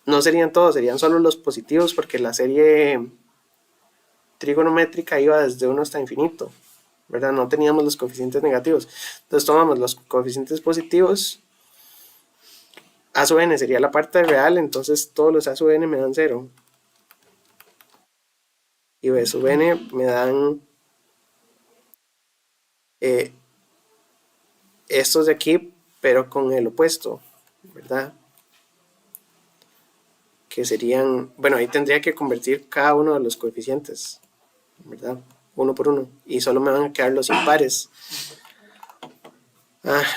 no serían todos, serían solo los positivos porque la serie trigonométrica iba desde 1 hasta infinito, ¿verdad? No teníamos los coeficientes negativos. Entonces tomamos los coeficientes positivos, A sub n sería la parte real, entonces todos los A sub n me dan 0. Y B sub n me dan estos de aquí, pero con el opuesto, ¿verdad? Que serían, bueno, ahí tendría que convertir cada uno de los coeficientes, ¿verdad? Uno por uno, y solo me van a quedar los impares.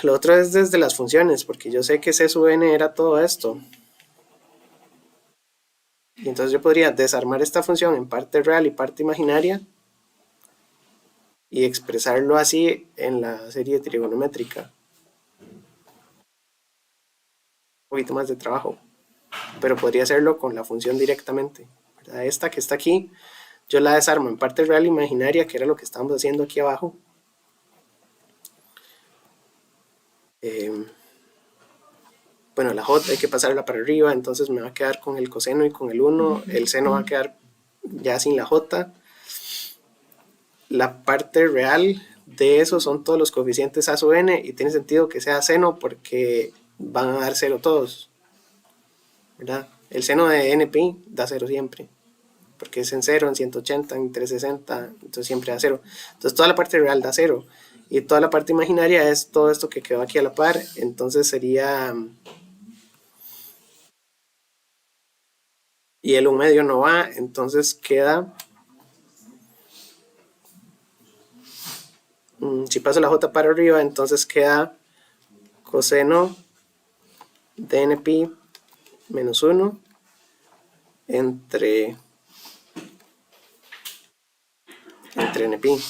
Lo otro es desde las funciones, porque yo sé que C sub n era todo esto. Y entonces yo podría desarmar esta función en parte real y parte imaginaria. y expresarlo así en la serie trigonométrica. Un poquito más de trabajo, pero podría hacerlo con la función directamente, ¿verdad? Esta que está aquí, yo la desarmo en parte real e imaginaria, que era lo que estábamos haciendo aquí abajo. Bueno, la j hay que pasarla para arriba, entonces me va a quedar con el coseno y con el 1, el seno va a quedar ya sin la j. La parte real de eso son todos los coeficientes a sub n, y tiene sentido que sea seno porque van a dar 0 todos, ¿verdad? El seno de npi da 0 siempre, porque es en 0, en 180, en 360, entonces siempre da 0. Entonces toda la parte real da 0, y toda la parte imaginaria es todo esto que quedó aquí a la par, entonces sería... Y el 1 medio no va, entonces queda... Si paso la j para arriba, entonces queda coseno de npi menos 1 entre npi.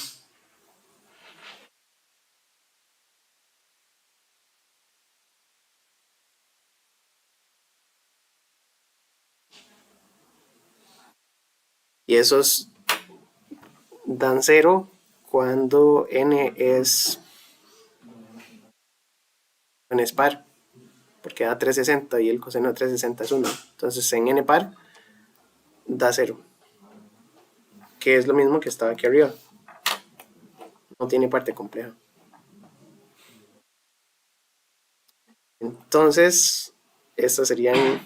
Y esos dan 0 cuando n es par, porque da 360 y el coseno de 360 es 1. Entonces en n par da 0, que es lo mismo que estaba aquí arriba. No tiene parte compleja. Entonces, estas serían...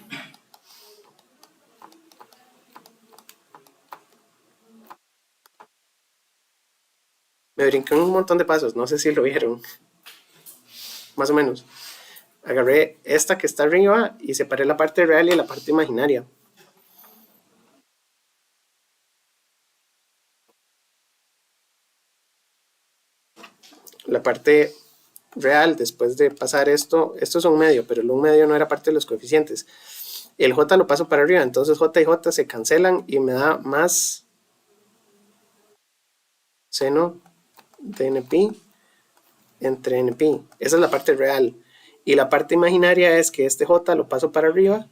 Me brinqué un montón de pasos, no sé si lo vieron. Más o menos. Agarré esta que está arriba y separé la parte real y la parte imaginaria. La parte real, después de pasar esto es un medio, pero el 1 medio no era parte de los coeficientes. El j lo paso para arriba, entonces j y j se cancelan y me da más seno de npi entre npi. Esa es la parte real. Y la parte imaginaria es que este j lo paso para arriba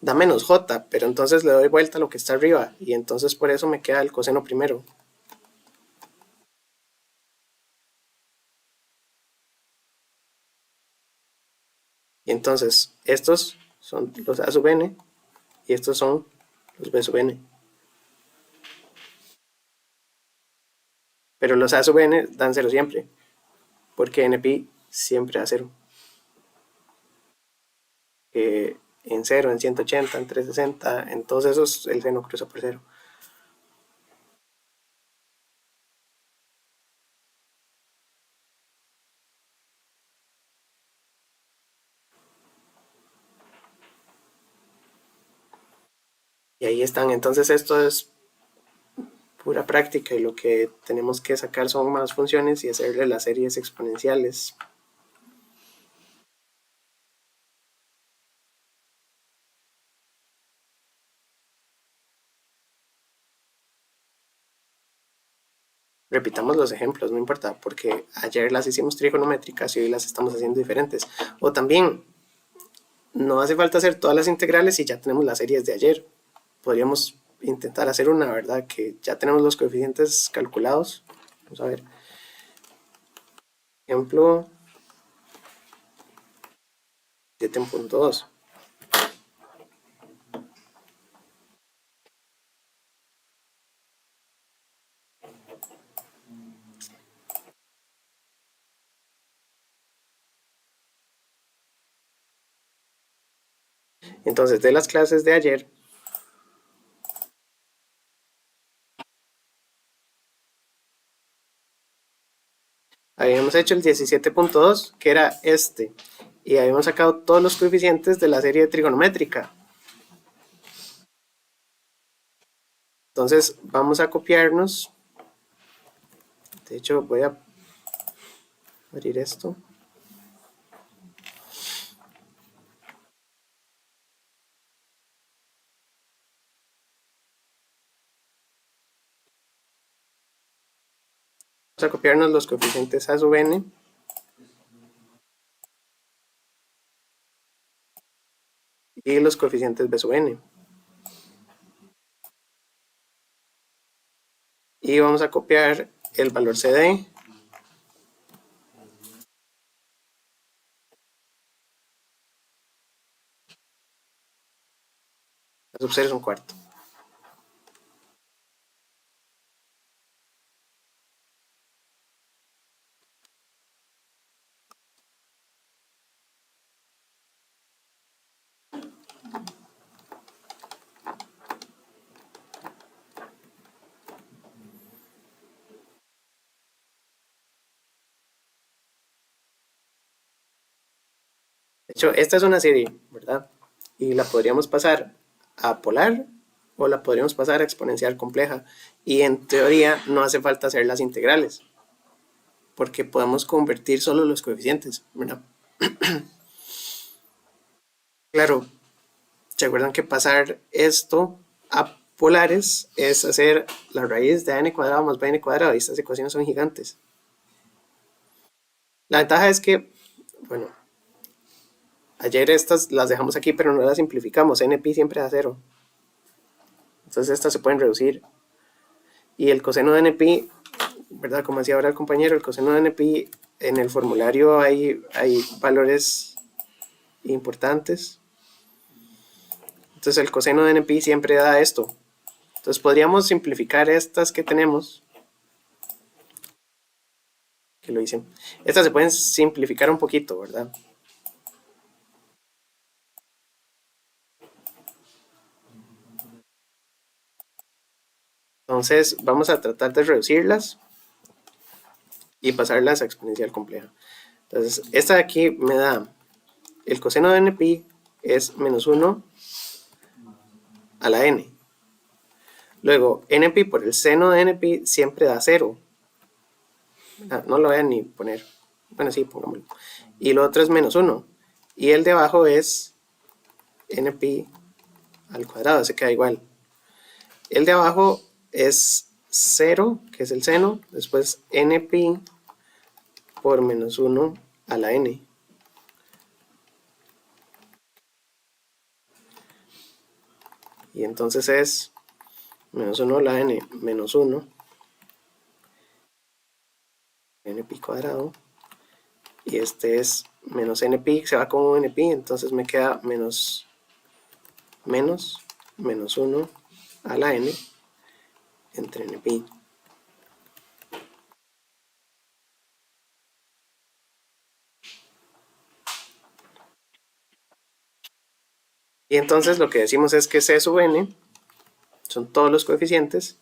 da menos j, pero entonces le doy vuelta a lo que está arriba, y entonces por eso me queda el coseno primero. Y entonces estos son los a sub n y estos son los b sub n. Pero los a sub n dan 0 siempre, porque npi siempre da 0. En 0, en 180, en 360, en todos esos el seno cruza por 0. Y ahí están. Entonces esto es pura práctica y lo que tenemos que sacar son más funciones y hacerle las series exponenciales. Repitamos los ejemplos, no importa, porque ayer las hicimos trigonométricas y hoy las estamos haciendo diferentes. O también, no hace falta hacer todas las integrales y ya tenemos las series de ayer. Podríamos intentar hacer una, ¿verdad? Que ya tenemos los coeficientes calculados. Vamos a ver. Ejemplo 7.2. Entonces, de las clases de ayer, habíamos hecho el 17.2, que era este, y habíamos sacado todos los coeficientes de la serie trigonométrica. Entonces, vamos a copiarnos. De hecho, voy a abrir esto. Vamos a copiarnos los coeficientes a sub n y los coeficientes b sub n. Y vamos a copiar el valor CD a sub 0 es un cuarto. De hecho, esta es una serie, ¿verdad? Y la podríamos pasar a polar o la podríamos pasar a exponencial compleja. Y en teoría no hace falta hacer las integrales, porque podemos convertir solo los coeficientes, ¿verdad? Claro, ¿se acuerdan que pasar esto a polares es hacer la raíz de n cuadrado más bn cuadrado? Y estas ecuaciones son gigantes. La ventaja es que, bueno, ayer estas las dejamos aquí, pero no las simplificamos. NP siempre da 0. Entonces estas se pueden reducir. Y el coseno de NP, ¿verdad? Como decía ahora el compañero, el coseno de NP en el formulario hay valores importantes. Entonces el coseno de NP siempre da esto. Entonces podríamos simplificar estas que tenemos. Que lo hice. Estas se pueden simplificar un poquito, ¿verdad? Entonces vamos a tratar de reducirlas y pasarlas a exponencial compleja. Entonces esta de aquí me da el coseno de NP es menos 1 a la n. Luego NP por el seno de NP siempre da 0. No lo voy a ni poner. Bueno, sí, pongámoslo. Y lo otro es menos 1. Y el de abajo es NP al cuadrado, se queda igual. El de abajo es 0, que es el seno, después NP por menos 1 a la n. Y entonces es menos 1 a la n menos 1 np cuadrado. Y este es menos np, se va como np, entonces me queda menos 1 a la n entre np. Y entonces lo que decimos es que c sub n son todos los coeficientes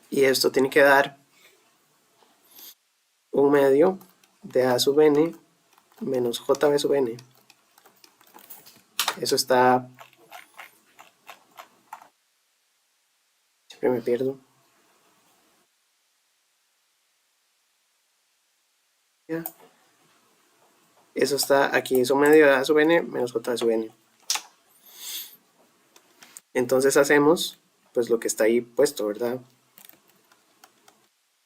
y esto tiene que dar un medio de a sub n menos jb sub n. Eso está... siempre me pierdo. Ya. Eso está aquí, es un medio de a sub n menos j sub n. Entonces hacemos pues lo que está ahí puesto, ¿verdad?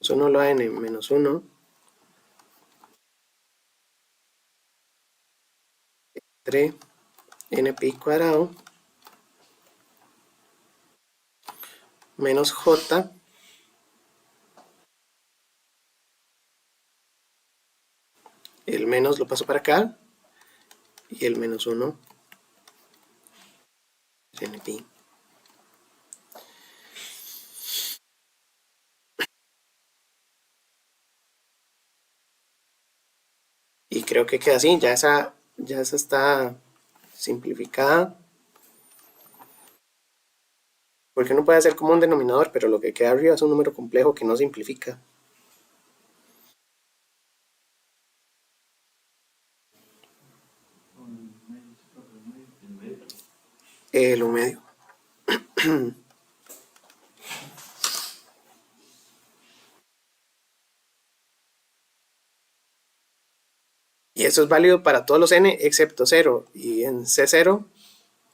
1 a la n menos 1 entre np cuadrado menos j el menos lo paso para acá y el menos 1 np. Y creo que queda así, ya esa está simplificada. Porque no puede ser como un denominador, pero lo que queda arriba es un número complejo que no simplifica. Lo medio. Y eso es válido para todos los n excepto 0. Y en C0,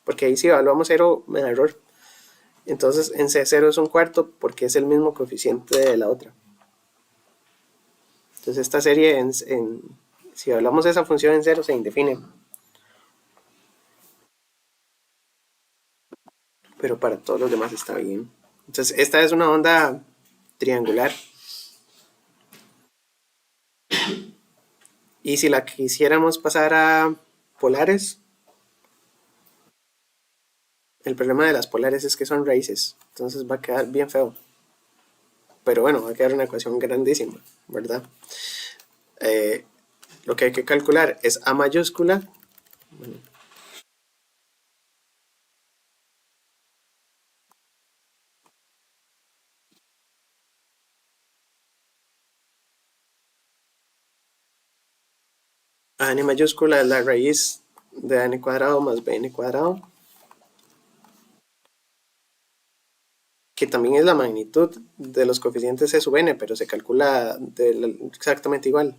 porque ahí si evaluamos 0 me da error. Entonces en C0 es un cuarto porque es el mismo coeficiente de la otra. Entonces esta serie, si hablamos de esa función en cero, se indefine. Pero para todos los demás está bien. Entonces esta es una onda triangular. Y si la quisiéramos pasar a polares, el problema de las polares es que son raíces. Entonces va a quedar bien feo. Pero bueno, va a quedar una ecuación grandísima, ¿verdad? Lo que hay que calcular es A mayúscula. Bueno, a n mayúscula es la raíz de n cuadrado más bn cuadrado, que también es la magnitud de los coeficientes c sub n, pero se calcula exactamente igual.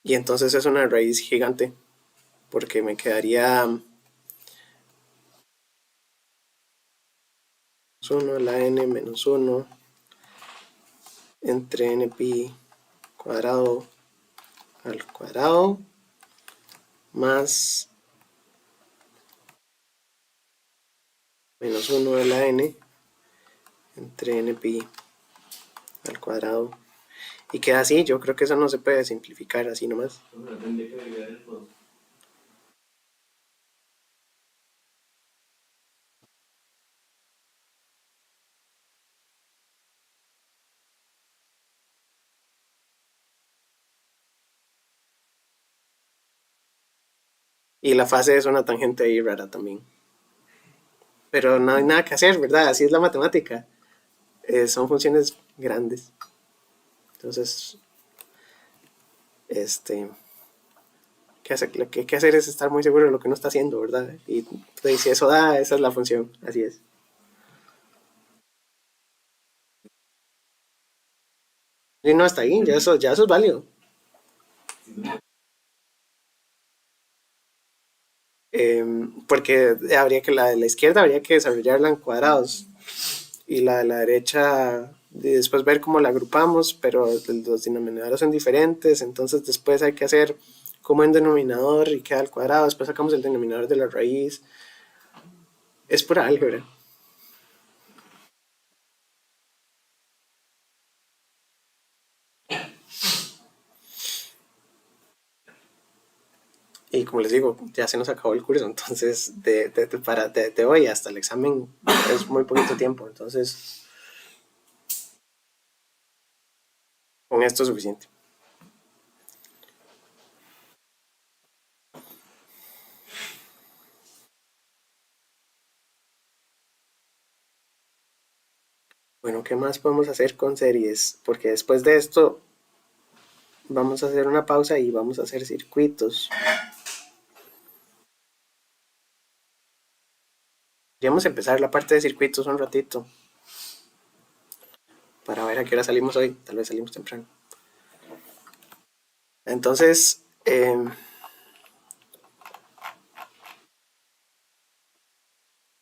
Y entonces es una raíz gigante, porque me quedaría 1 la n menos 1 entre n pi cuadrado al cuadrado más menos 1 de la n entre n pi al cuadrado. Y queda así. Yo creo que eso no se puede simplificar así nomás. Y la fase es una tangente ahí rara también. Pero no hay nada que hacer, ¿verdad? Así es la matemática. Son funciones grandes. Entonces, lo que hay que hacer es estar muy seguro de lo que uno está haciendo, ¿verdad? Y pues, si eso da, esa es la función. Así es. Y no, hasta ahí, ya eso es válido. Porque habría que la de la izquierda habría que desarrollarla en cuadrados y la de la derecha y después ver cómo la agrupamos, pero los denominadores son diferentes, entonces después hay que hacer como en denominador y queda al cuadrado, después sacamos el denominador de la raíz. Es pura álgebra. Y como les digo, ya se nos acabó el curso, entonces de hoy hasta el examen es muy poquito tiempo, entonces con esto es suficiente. Bueno, ¿qué más podemos hacer con series? Porque después de esto vamos a hacer una pausa y vamos a hacer circuitos. Podríamos empezar la parte de circuitos un ratito para ver a qué hora salimos hoy. Tal vez salimos temprano. Entonces,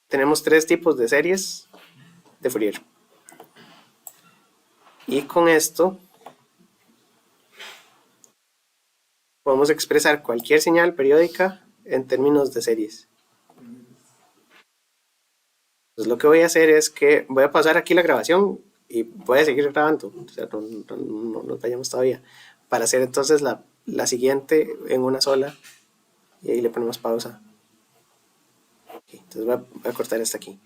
tenemos tres tipos de series de Fourier. Y con esto podemos expresar cualquier señal periódica en términos de series. Entonces lo que voy a hacer es que voy a pasar aquí la grabación y voy a seguir grabando, o sea, no nos vayamos todavía, para hacer entonces la siguiente en una sola y ahí le ponemos pausa. Okay, entonces voy a cortar esta aquí.